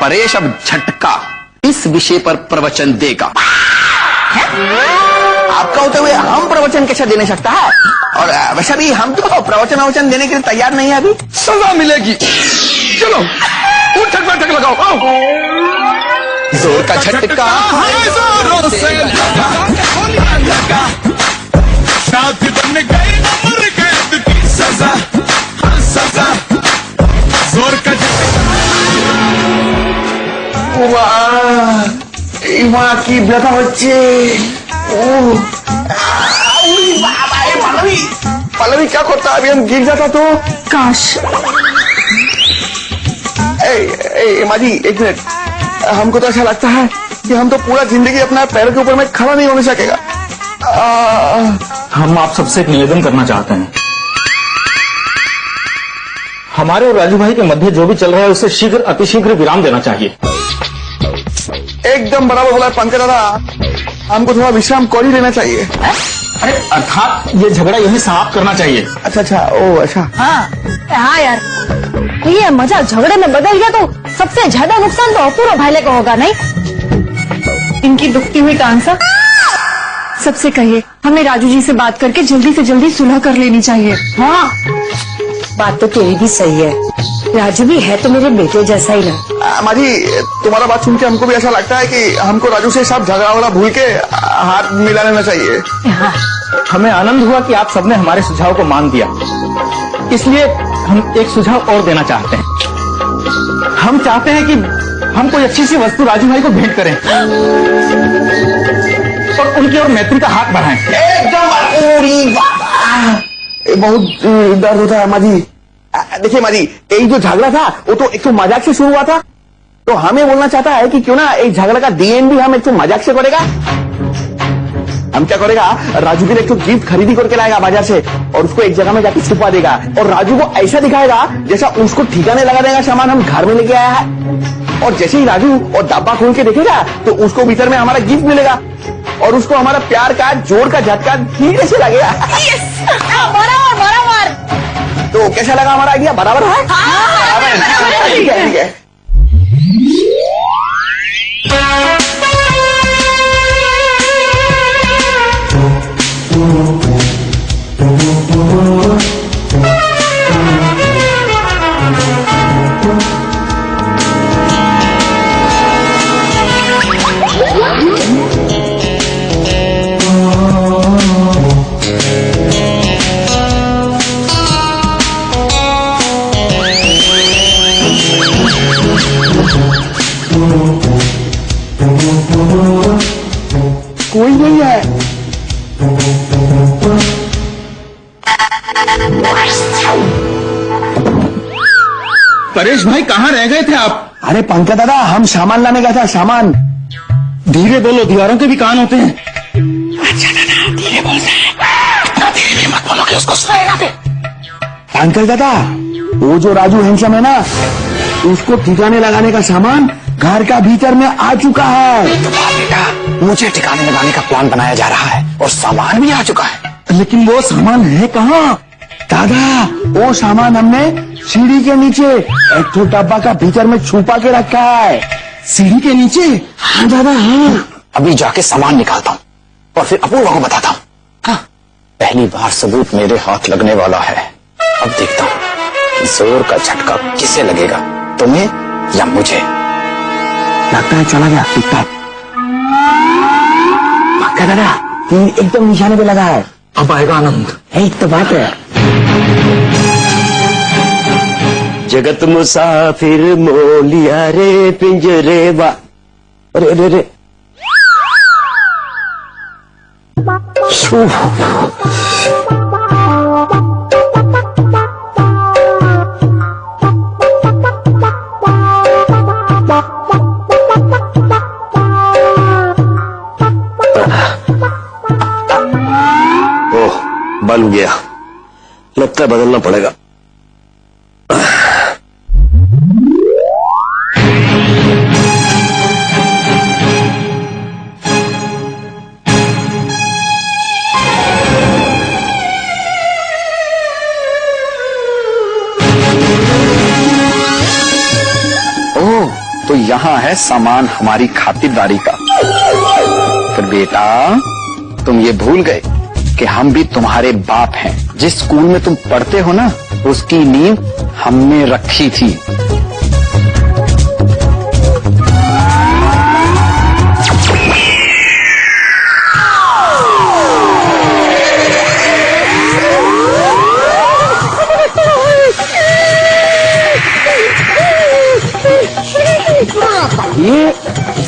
परेश अब झटका इस विषय पर प्रवचन देगा। आपका होते हुए हम प्रवचन कैसे देने सकता है? और वैसे भी हम तो प्रवचन देने के लिए तैयार नहीं है अभी। सजा मिलेगी। चलो उठ बैठक लगाओ। आओ। जोर का झटका जोरों से लगा, साथ बन गई उम्र कैद की सजा, हाँ सजा। जोर का झटका। वाह की ব্যথা হচ্ছে। पल्लवी क्या करता अभी हम गिर जाता तो। काश। माजी एक मिनट, हमको तो ऐसा लगता है कि हम तो पूरा जिंदगी अपना पैरों के ऊपर में खड़ा नहीं होने सकेगा। हम आप सबसे एक निवेदन करना चाहते हैं। हमारे और राजू भाई के मध्य जो भी चल रहा है उसे शीघ्र अतिशीघ्र विराम देना चाहिए। एकदम बराबर बोला पंकज दादा, हमको थोड़ा विश्राम कर ही लेना चाहिए। अरे अर्थात ये झगड़ा यही समाप्त करना चाहिए। अच्छा ओ अच्छा। हाँ यार, ये मजा झगड़े में बदल गया तो सबसे ज्यादा नुकसान तो अपूर्व भाईले को होगा नहीं? इनकी दुखती हुई कांसा सबसे कहिए हमें राजू जी से बात करके जल्दी से जल्दी सुलह कर लेनी चाहिए। हाँ, बात तो तेरी भी सही है। राजू भी है तो मेरे बेटे जैसा ही ना। माजी तुम्हारा बात सुन के हमको भी ऐसा लगता है कि हमको राजू से सब झगड़ा वगड़ा भूल के हाथ मिला लेना चाहिए। हाँ। हमें आनंद हुआ कि आप सबने हमारे सुझाव को मान दिया, इसलिए हम एक सुझाव और देना चाहते हैं। हम चाहते हैं कि हम कोई अच्छी सी वस्तु राजू भाई को भेंट करें और उनकी ओर मैत्री का हाथ बढ़ाएं। एकदम बहुत दर्द होता है माजी। देखिए माजी, एक जो झगड़ा था वो तो एक तो मजाक से शुरू हुआ था, तो हमें बोलना चाहता है कि क्यों ना एक झगड़ा का डीएन भी हम एक तो मजाक से करेगा। हम क्या करेगा, राजू के लिए एक तो गिफ्ट खरीदी करके लाएगा बाजार से और उसको एक जगह में जाके छुपा देगा और राजू को ऐसा दिखाएगा जैसा उसको ठिकाने लगा देगा सामान हम घर में लेके आया है। और जैसे ही राजू और डब्बा खोल के देखेगा तो उसको भीतर में हमारा गिफ्ट मिलेगा और उसको हमारा प्यार का जोर का झटका धीरे से लगेगा। बराबर। तो कैसा लगा हमारा आइडिया? बराबर है। ठीक है ठीक है। कोई नहीं है। परेश भाई कहाँ रह गए थे आप? अरे पंकज दादा, हम सामान लाने गया था। सामान धीरे बोलो, दीवारों के भी कान होते हैं। अच्छा दादा धीरे बोल रहे हैं। धीरे भी मत बोलो कि उसको सुनेगा भी। पंकज दादा, वो जो राजू हैंडसम है ना, उसको ठिकाने लगाने का सामान घर का भीतर में आ चुका है। तो बेटा, मुझे ठिकाने लगाने का प्लान बनाया जा रहा है और सामान भी आ चुका है। लेकिन वो सामान है कहाँ? दादा, वो सामान हमने सीढ़ी के नीचे एक तो डब्बा का भीतर में छुपा के रखा है। सीढ़ी के नीचे? हाँ दादा हाँ। अभी जाके सामान निकालता हूँ और फिर अपूर्वा को बताता हूँ। हाँ, पहली बार सबूत मेरे हाथ लगने वाला है। अब देखता हूँ कि जोर का झटका किसे लगेगा, तुम्हें या मुझे। लगता है चला गया टिकटॉक। पक्का दादा, तीन एकदम निशाने पे लगा है। अब आएगा आनंद। एक तो बात है। जगत मुसाफिर मोलिया रे पिंजरे बा। अरे अरे अरे, ओह बन गया, लगता है बदलना पड़ेगा। तो यहाँ है सामान हमारी खातिरदारी का। फिर बेटा तुम ये भूल गए कि हम भी तुम्हारे बाप हैं। जिस स्कूल में तुम पढ़ते हो ना, उसकी नींव हमने रखी थी। ये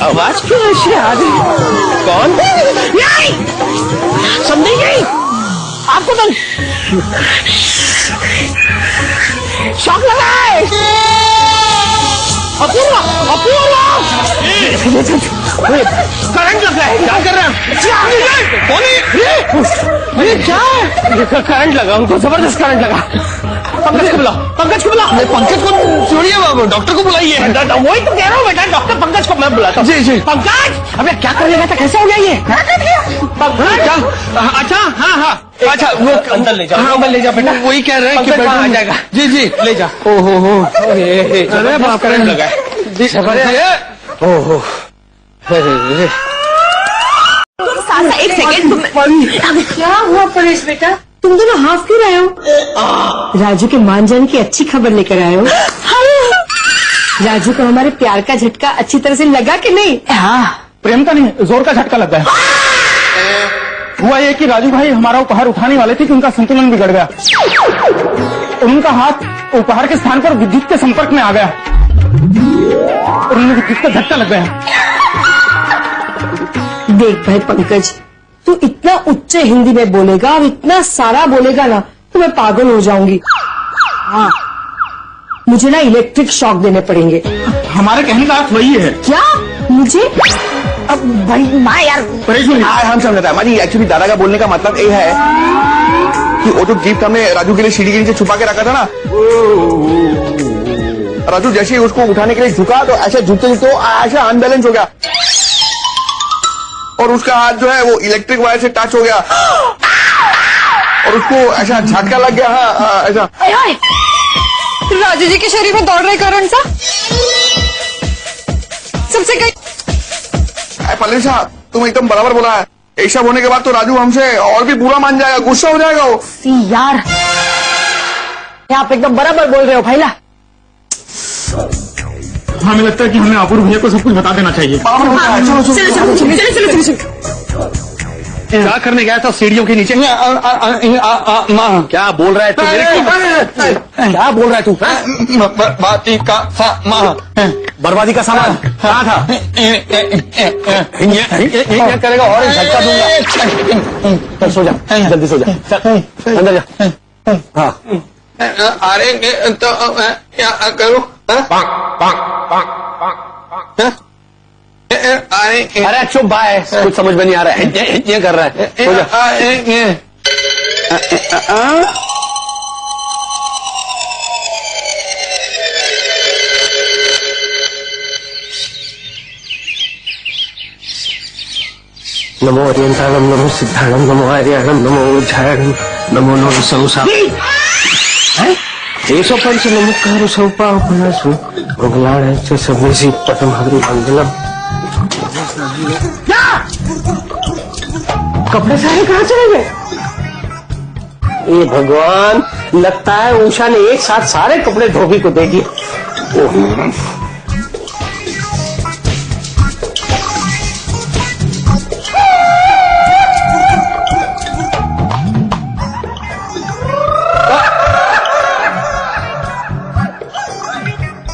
आवाज क्यों ऐसे आ रही? कौन? नहीं समझी गई आपको तो शौक लगा है। अपूर्वा अपूर्वा करंट लग रहा है। क्या कर रहे हैं? ये क्या है? करंट लगा, उनको जबरदस्त करंट लगा। पंकज को बुलाओ, पंकज को बुलाओ। पंकज को छोड़िए, डॉक्टर को बुलाइए। वही तो कह रहा हूँ बेटा, डॉक्टर पंकज को मैं बुलाता हूँ। जी जी। पंकज अबे क्या कर लेगा था, कैसे हो गया ये? पंकज अच्छा हाँ हाँ अच्छा वो अंदर ले जाओ। हाँ अंदर ले जाओ बेटा, वही कह रहे हैं कि आ जाएगा। जी जी ले जा। ओहो हो अरे बाप करंट लगा है। ओहो एक सेकेंड, क्या हुआ परेश बेटा, तुम दोनों हाफ क्यों रहे हो? राजू के मान जाने की अच्छी खबर लेकर आए हो। राजू को हमारे प्यार का झटका अच्छी तरह से लगा कि नहीं? हाँ, प्रेम का नहीं, जोर का झटका लग गया। हुआ ये कि राजू भाई हमारा उपहार उठाने वाले थे कि उनका संतुलन बिगड़ गया और उनका हाथ उपहार के स्थान पर विद्युत के संपर्क में आ गया और उन्हें विद्युत का झटका लग गया। देख भाई पंकज, तू इतना उच्च हिंदी में बोलेगा और इतना सारा बोलेगा ना तो मैं पागल हो जाऊंगी। हाँ, मुझे ना इलेक्ट्रिक शॉक देने पड़ेंगे। हमारे कहने का अर्थ वही है। क्या मुझे? अब भाई माँ यार, हम समझता है माँ जी। एक्चुअली दादा का बोलने का मतलब ये है कि वो जो गिफ्ट हमने राजू के लिए सीढ़ी के नीचे छुपा के रखा था ना, राजू जैसे ही उसको उठाने के लिए झुका तो ऐसे झुकते झुकते ऐसा अनबैलेंस हो गया और उसका हाथ जो है वो इलेक्ट्रिक वायर से टच हो गया और उसको ऐसा झटका लग गया। हाँ ऐसा। राजू जी के शरीर में दौड़ रहे करंट सा। सबसे कहीं पल्लवी साहब तुम एकदम बराबर बोला है। ऐसा होने के बाद तो राजू हमसे और भी बुरा मान जाएगा, गुस्सा हो जाएगा वो। यार आप एकदम बराबर बोल रहे हो भाईला। हमें लगता है कि हमें अपूर्व भैया को सब कुछ बता देना चाहिए। क्या करने गया था सीढ़ियों के नीचे? क्या बोल रहा है तू? क्या बोल रहा है तू? बर्बादी का सामान। बर्बादी का सामान कहाँ था? ये करेगा और झटका दूंगा। सो जा, जल्दी सो जा, अंदर जा। हाँ अरे तो क्या करूं? अरे चुप भाई, कुछ समझ में नहीं आ रहा है। ये कर रहा है। सो जा। नमो अरियंताणम, नमो सिद्धाणम, नमो आर्याणम, नमो उज्जायणम, नमो नमो संसा। एसो पंच नमस्कार सौपासु मंगलाय च सबसी पटम हरि मंगलम। कपड़े सारे कहाँ चले गए? ये भगवान, लगता है उषा ने एक साथ सारे कपड़े धोबी को दे दिए।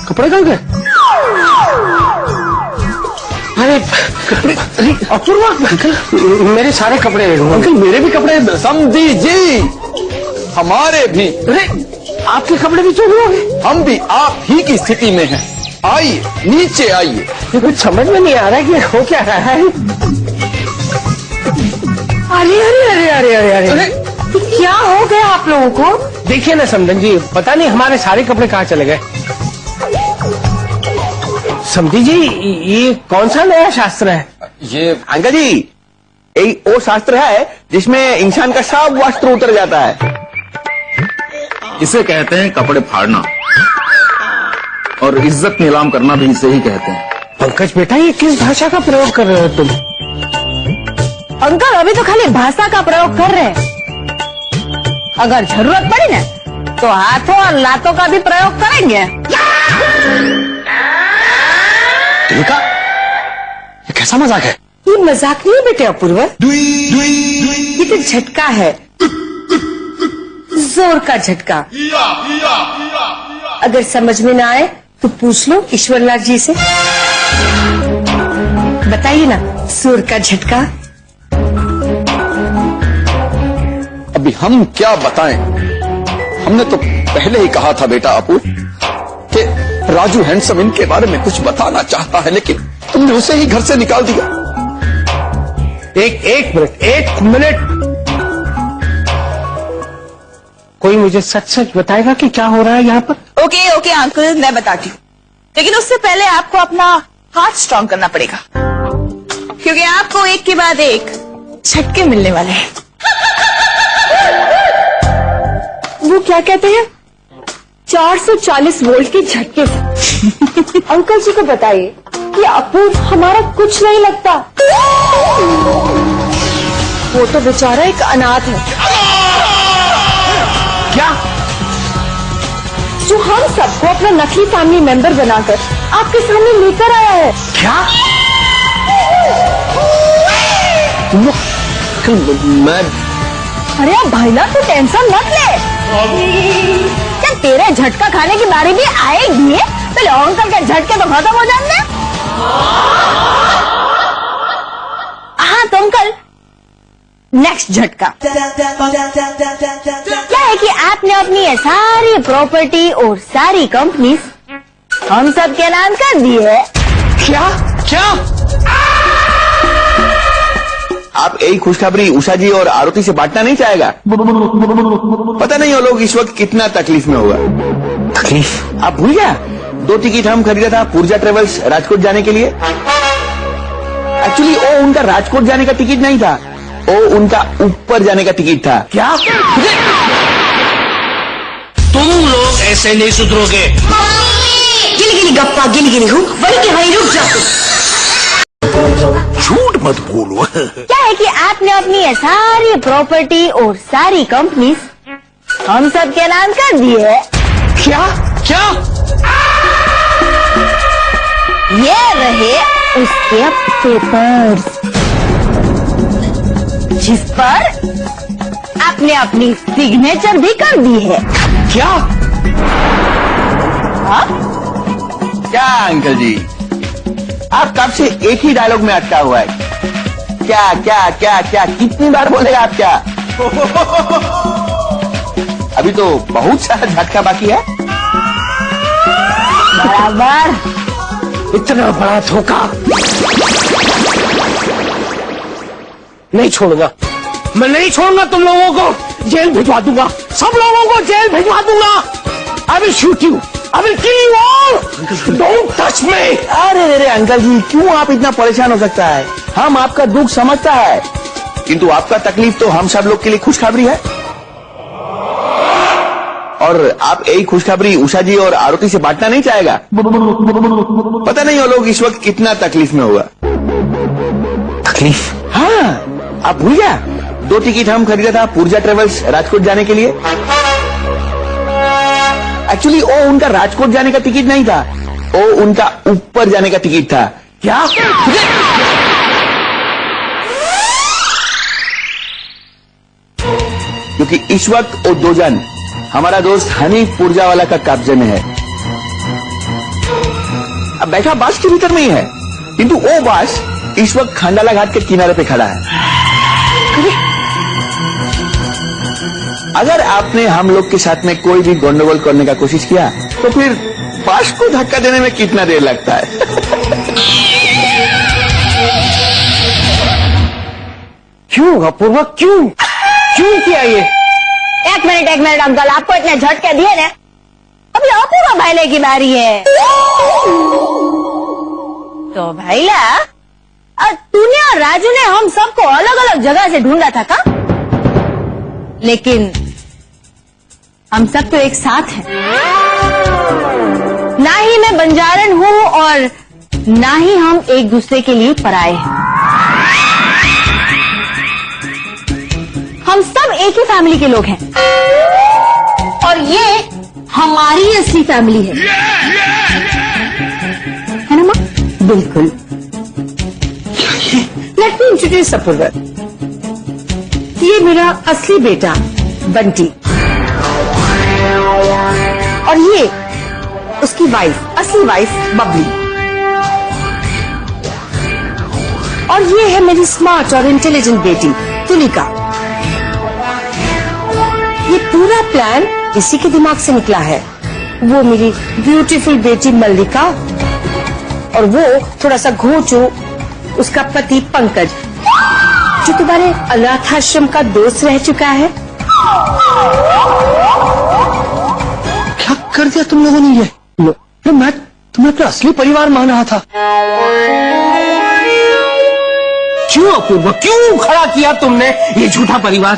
कपड़े कहाँ गए? अरे कपड़े, अरे अपूर्वा अंकल, मेरे सारे कपड़े। अंकल मेरे भी कपड़े। समझी जी, हमारे भी। अरे आपके कपड़े भी चोरी हो गए? हम भी आप ही की स्थिति में हैं। आइए नीचे आइए। ये कुछ समझ में नहीं आ रहा कि हो क्या रहा है। अरे अरे अरे अरे अरे अरे क्या हो गया आप लोगों को? देखिए ना समधन जी, पता नहीं हमारे सारे कपड़े कहाँ चले गए। समझी जी, ये कौन सा नया शास्त्र है? ये अंकल जी, यही वो शास्त्र है जिसमें इंसान का सब वस्त्र उतर जाता है। इसे कहते हैं कपड़े फाड़ना। और इज्जत नीलाम करना भी इसे ही कहते हैं। पंकज बेटा, ये किस भाषा का प्रयोग कर रहे हो तुम? अंकल अभी तो खाली भाषा का प्रयोग कर रहे हैं, अगर जरूरत पड़ी ना तो हाथों और लातों का भी प्रयोग करेंगे। तिलका, ये कैसा मजाक है? ये मजाक नहीं है बेटे अपूर्वा, ये तो झटका है, जोर का झटका। अगर समझ में ना आए तो पूछ लो ईश्वरलाल जी से, बताइए ना जोर का झटका। अभी हम क्या बताएं? हमने तो पहले ही कहा था बेटा अपू कि राजू हैंडसम इनके बारे में कुछ बताना चाहता है, लेकिन तुमने उसे ही घर से निकाल दिया। एक मिनट, कोई मुझे सच सच बताएगा कि क्या हो रहा है यहाँ पर? ओके अंकल, मैं बताती हूँ, लेकिन उससे पहले आपको अपना हाथ स्ट्रांग करना पड़ेगा, क्योंकि आपको एक के बाद एक झटके मिलने वाले हैं। वो क्या कहते हैं, 440 वोल्ट के झटके से। अंकल जी को बताइए कि अपूर्व हमारा कुछ नहीं लगता, वो तो बेचारा एक अनाथ है। क्या? जो हम सबको अपना नकली फैमिली मेंबर बनाकर आपके सामने लेकर आया है। क्या? मैं अरे भाईला तू टेंशन मत ले, क्या तेरे झटका खाने की बारी भी आएगी? पहले अंकल के झटके तो खत्म हो जाने। हाँ तो अंकल, नेक्स्ट झटका क्या है कि आपने अपनी ये सारी प्रॉपर्टी और सारी कंपनीज हम सब के नाम कर दी है। क्या? आप यही खुशखबरी उषा जी और आरती से बांटना नहीं चाहेगा? पता नहीं वो लोग इस वक्त कितना तकलीफ में होगा। तकलीफ? आप भूल गया, 2 टिकट हम खरीदा था पूर्जा ट्रेवल्स राजकोट जाने के लिए। एक्चुअली वो उनका राजकोट जाने का टिकट नहीं था, वो उनका ऊपर जाने का टिकट था। क्या? तुम लोग ऐसे नहीं सुधरोगे। गिली गप्पा गिली हूँ, वही के वही रुक जाओ। झूठ मत बोलो। क्या है कि आपने अपनी ये सारी प्रॉपर्टी और सारी कंपनीज हम सब के नाम कर दी है। क्या? ये रहे उसके पेपर्स जिस पर आपने अपनी सिग्नेचर भी कर दी है। क्या? हाँ? क्या अंकल जी, आप कब से एक ही डायलॉग में अटका हुआ है? क्या कितनी बार बोलेगा आप क्या? अभी तो बहुत सारा झटका बाकी है। बराबर। इतना बड़ा धोखा नहीं छोड़ूंगा, मैं नहीं छोड़ूंगा। तुम लोगों को जेल भिजवा दूंगा, सब लोगों को जेल भिजवा दूंगा। I will shoot you, I will kill you all. Don't touch me. अरे अंकल जी, क्यों आप इतना परेशान हो सकता है? हम आपका दुख समझता है, किंतु आपका तकलीफ तो हम सब लोग के लिए खुशखबरी है। और आप यही खुशखबरी उषा जी और आरती से बांटना नहीं चाहेगा? पता नहीं वो लोग इस वक्त कितना तकलीफ में होगा। तकलीफ? हाँ, आप भूल गया, 2 टिकट हम खरीदा था पूर्जा ट्रेवल्स राजकोट जाने के लिए। एक्चुअली वो उनका राजकोट जाने का टिकट नहीं था, वो उनका ऊपर जाने का टिकट था। क्या? क्योंकि इस वक्त वो 2 जन हमारा दोस्त हनीफ पुरजावाला का कब्जे में है। अब बैठा बास के भीतर में ही है, किंतु वो बास इस वक्त खंडाला घाट के किनारे पे खड़ा है। अगर आपने हम लोग के साथ में कोई भी गंडगोल करने का कोशिश किया तो फिर बास को धक्का देने में कितना देर लगता है? क्यों अपूर्वा, क्यों किया ये? एक मिनट अंकल, आपको इतने झटके दिए ना, अभी अपूर्वा भाईले की बारी है। तो भाईला, तूने और राजू ने हम सबको अलग अलग जगह से ढूंढा था का? लेकिन हम सब तो एक साथ हैं। ना ही मैं बंजारन हूँ और ना ही हम एक दूसरे के लिए पराए हैं। हम सब एक ही फैमिली के लोग हैं और ये हमारी असली फैमिली है ना माँ? बिल्कुल। Let me introduce Apoorva. ये मेरा असली बेटा बंटी और ये उसकी वाइफ, असली वाइफ बबली। और ये है मेरी स्मार्ट और इंटेलिजेंट बेटी तुलिका। ये पूरा प्लान इसी के दिमाग से निकला है। वो मेरी ब्यूटीफुल बेटी मल्लिका और वो थोड़ा सा घोंचू उसका पति पंकज, जो तुम्हारे अनाथाश्रम का दोस्त रह चुका है। क्या कर दिया तुम लोगों ने ये? मैं तुम्हें अपना असली परिवार मान रहा था। क्यों अपूर्व, क्यों खड़ा किया तुमने ये झूठा परिवार?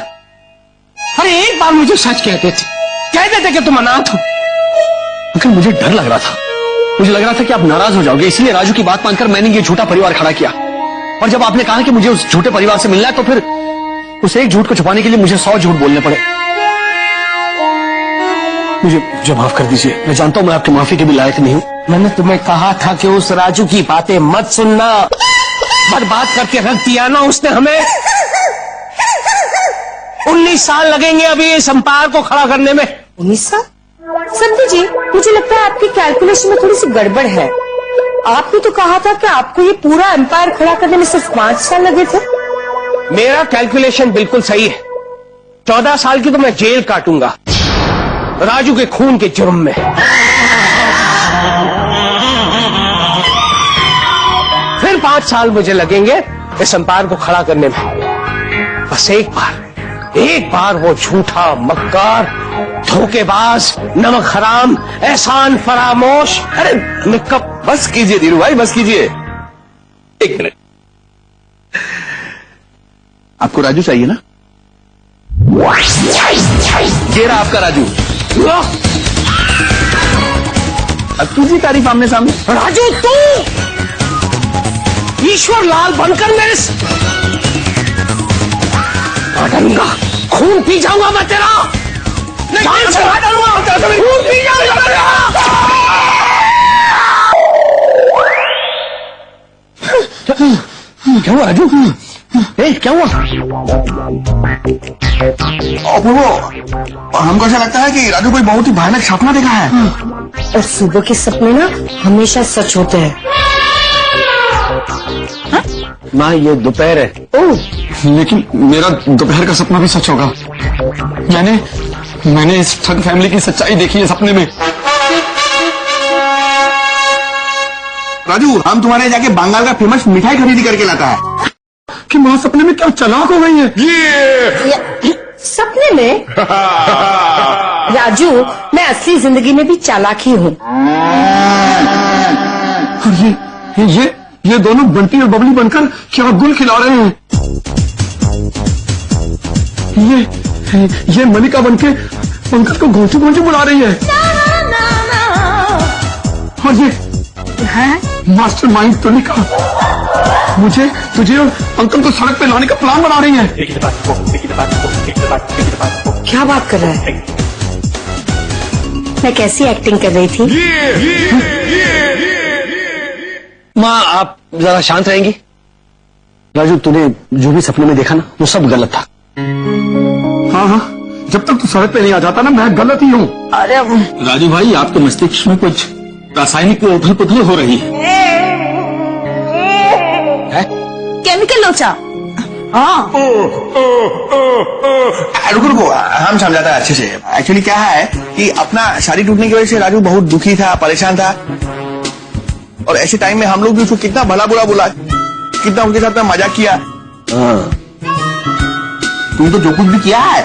अरे एक बार मुझे सच कहते थे कि तुम अनाथ हो। अंकल मुझे डर लग रहा था, मुझे लग रहा था कि आप नाराज हो जाओगे, इसलिए राजू की बात मानकर मैंने ये झूठा परिवार खड़ा किया। और जब आपने कहा कि मुझे उस झूठे परिवार से मिलना है तो फिर उस एक झूठ को छुपाने के लिए मुझे 100 झूठ बोलने पड़े। मुझे माफ कर दीजिए, मैं जानता हूं मैं आपकी माफी के भी लायक नहीं हूं। मैंने तुम्हें कहा था कि उस राजू की बातें मत सुनना। बर्बाद करके रख दिया ना उसने हमें। 19 साल लगेंगे अभी इस एम्पायर को खड़ा करने में। 19 साल? संजय जी, मुझे लगता है आपकी कैलकुलेशन में थोड़ी सी गड़बड़ है। आपने तो कहा था कि आपको ये पूरा एम्पायर खड़ा करने में सिर्फ 5 साल लगे थे। मेरा कैलकुलेशन बिल्कुल सही है। 14 साल की तो मैं जेल काटूंगा राजू के खून के जुर्म में। फिर 5 साल मुझे लगेंगे इस एम्पायर को खड़ा करने में। बस एक बार वो झूठा, मक्कार, धोखेबाज, नमक हराम, एहसान फरामोश। अरे मैं कब? बस कीजिए धीरू भाई, बस कीजिए। एक मिनट, आपको राजू चाहिए ना? ये रहा आपका राजू। अब कीजिए तारीफ आमने सामने। राजू तू ईश्वर लाल बनकर मेरे डालूंगा, खून पी जाऊंगा मैं तेरा। जान से डालूंगा, खून पी जाऊंगा तेरा। क्या हुआ राजू? क्या हुआ? अपूर्व, हमको ऐसा लगता है कि राजू कोई बहुत ही भयानक सपना देखा है। और सुबह के सपने ना हमेशा सच होते हैं। माँ ये दोपहर है। ओह, लेकिन मेरा दोपहर का सपना भी सच होगा। मैंने इस ठग फैमिली की सच्चाई देखी है सपने में। राजू, हम तुम्हारे जाके बंगाल का फेमस मिठाई खरीदी करके लाता है। कि माँ सपने में क्या चालाक हो गई है? सपने में? राजू, मैं असली जिंदगी में भी चालाक ही हूँ। और ये दोनों बंटी और बबली बनकर क्या गुल खिला रहे हैं। ये मलिका बनके पंकज को घोंचू घोंचू बुला रही है। और ये मास्टर माइंड तुलिका मुझे, तुझे और अंकल को सड़क पे लाने का प्लान बना रही है। क्या बात कर रहा है? मैं कैसी एक्टिंग कर रही थी? माँ आप जरा शांत रहेंगी? राजू तूने जो भी सपने में देखा ना वो सब गलत था। हाँ, जब तक तू सड़क पे नहीं आ जाता ना मैं गलत ही हूँ। अरे राजू भाई आपके मस्तिष्क में कुछ रासायनिक उथल पुथल हो रही है। केमिकल लोचा। हाँ, रुको, हम समझाता है अच्छे से। एक्चुअली क्या है कि अपना शादी टूटने की वजह से राजू बहुत दुखी था, परेशान था। और ऐसे टाइम में हम लोग भी उसको कितना भला बुरा बोला, कितना उनके साथ में मजाक किया। तुम तो जो कुछ भी किया है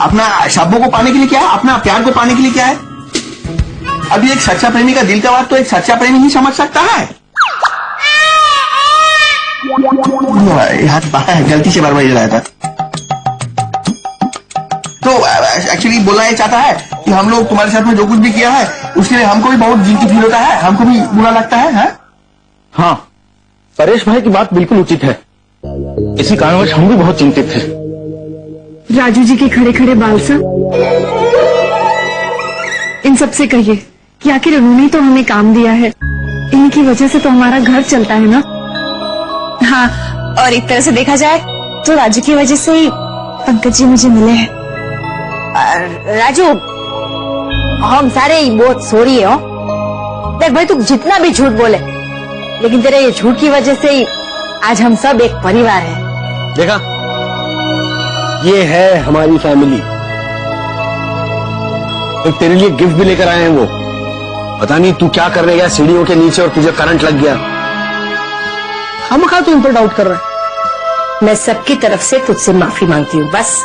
अपना शब्दों को पाने के लिए, क्या है अपना प्यार को पाने के लिए, क्या है अभी एक सच्चा प्रेमी का दिल का बात तो एक सच्चा प्रेमी ही समझ सकता है। हाथ गलती से बरबाद रहा था। तो एक्चुअली बोलना ये चाहता है कि हम लोग तुम्हारे साथ में जो कुछ भी किया है उसके लिए हमको भी बहुत गिल्टी फील होता है, हमको भी बुरा लगता है? हाँ, परेश भाई की बात बिल्कुल उचित है। इसी कारणवश हम भी बहुत चिंतित थे। राजू जी के खड़े खड़े बाल सा, इन सबसे कहिए कि आखिर उन्होंने तो हमें काम दिया है, इनकी वजह से तो हमारा घर चलता है ना। हाँ, और एक तरह से देखा जाए तो राजू की वजह से ही पंकज जी मुझे मिले हैं। राजू, हम सारे ही बहुत सॉरी है। देख भाई, तू जितना भी झूठ बोले, लेकिन तेरे ये झूठ की वजह से ही आज हम सब एक परिवार है। देखा, ये है हमारी फैमिली। तो तेरे लिए गिफ्ट भी लेकर आए हैं वो। पता नहीं तू क्या करने गया सीढ़ियों के नीचे और तुझे करंट लग गया। हम खा तू इन पर डाउट कर रहा है। मैं सबकी तरफ से तुझसे माफी मांगती हूँ, बस।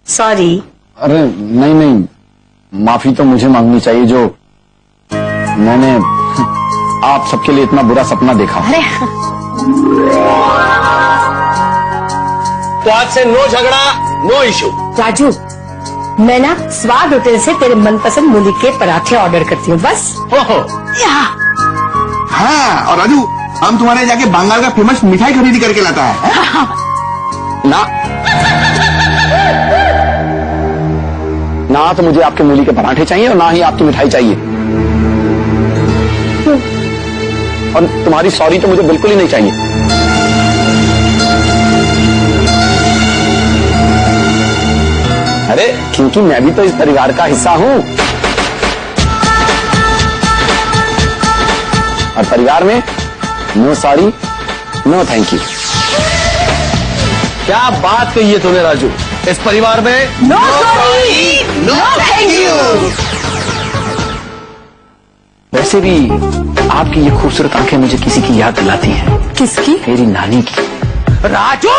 सॉरी। अरे नहीं नहीं, माफी तो मुझे मांगनी चाहिए जो मैंने आप सबके लिए इतना बुरा सपना देखा। अरे तो आज से नो झगड़ा, नो इशू। राजू, मैं ना स्वाद होटल से तेरे मनपसंद मूली के पराठे ऑर्डर करती हूँ, बस। ओहो, हाँ, और राजू, हम तुम्हारे जाके बंगाल का फेमस मिठाई खरीदी करके लाता है। ना ना तो मुझे आपके मूली के पराठे चाहिए और ना ही आपकी मिठाई चाहिए। और तुम्हारी सॉरी तो मुझे बिल्कुल ही नहीं चाहिए। अरे क्योंकि मैं भी तो इस परिवार का हिस्सा हूं, और परिवार में no sorry, no thank you. क्या बात कही है तूने राजू। इस परिवार में no sorry, no thank you. वैसे भी आपकी ये खूबसूरत आंखें मुझे किसी की याद दिलाती हैं। किसकी? मेरी नानी की। राजू,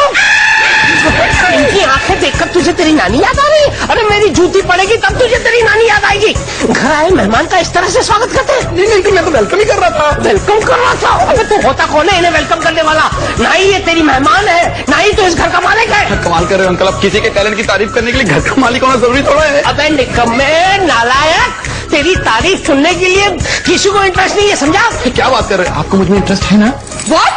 इनकी आंखें देखकर तुझे तेरी नानी याद आ रही? अरे मेरी जूती पड़ेगी तब तुझे तेरी नानी याद आएगी। घर आए मेहमान का इस तरह से स्वागत करते हैं? नहीं, तो मैं तो वेलकम ही कर रहा था। वेलकम कर रहा था? अबे तू होता कौन है इन्हें वेलकम करने वाला? ना ही ये तेरी मेहमान है, ना ही तो इस घर का मालिक है। कमाल कर रहे हो अंकल, अब किसी के टैलेंट की तारीफ करने के लिए घर का मालिक होना जरूरी थोड़ा है। अबे निकम्मे, नालायक, तेरी तारीफ सुनने के लिए किसी को इंटरेस्ट नहीं है, समझा? क्या बात कर रहे हैं? आपको मुझ में इंटरेस्ट है ना? What?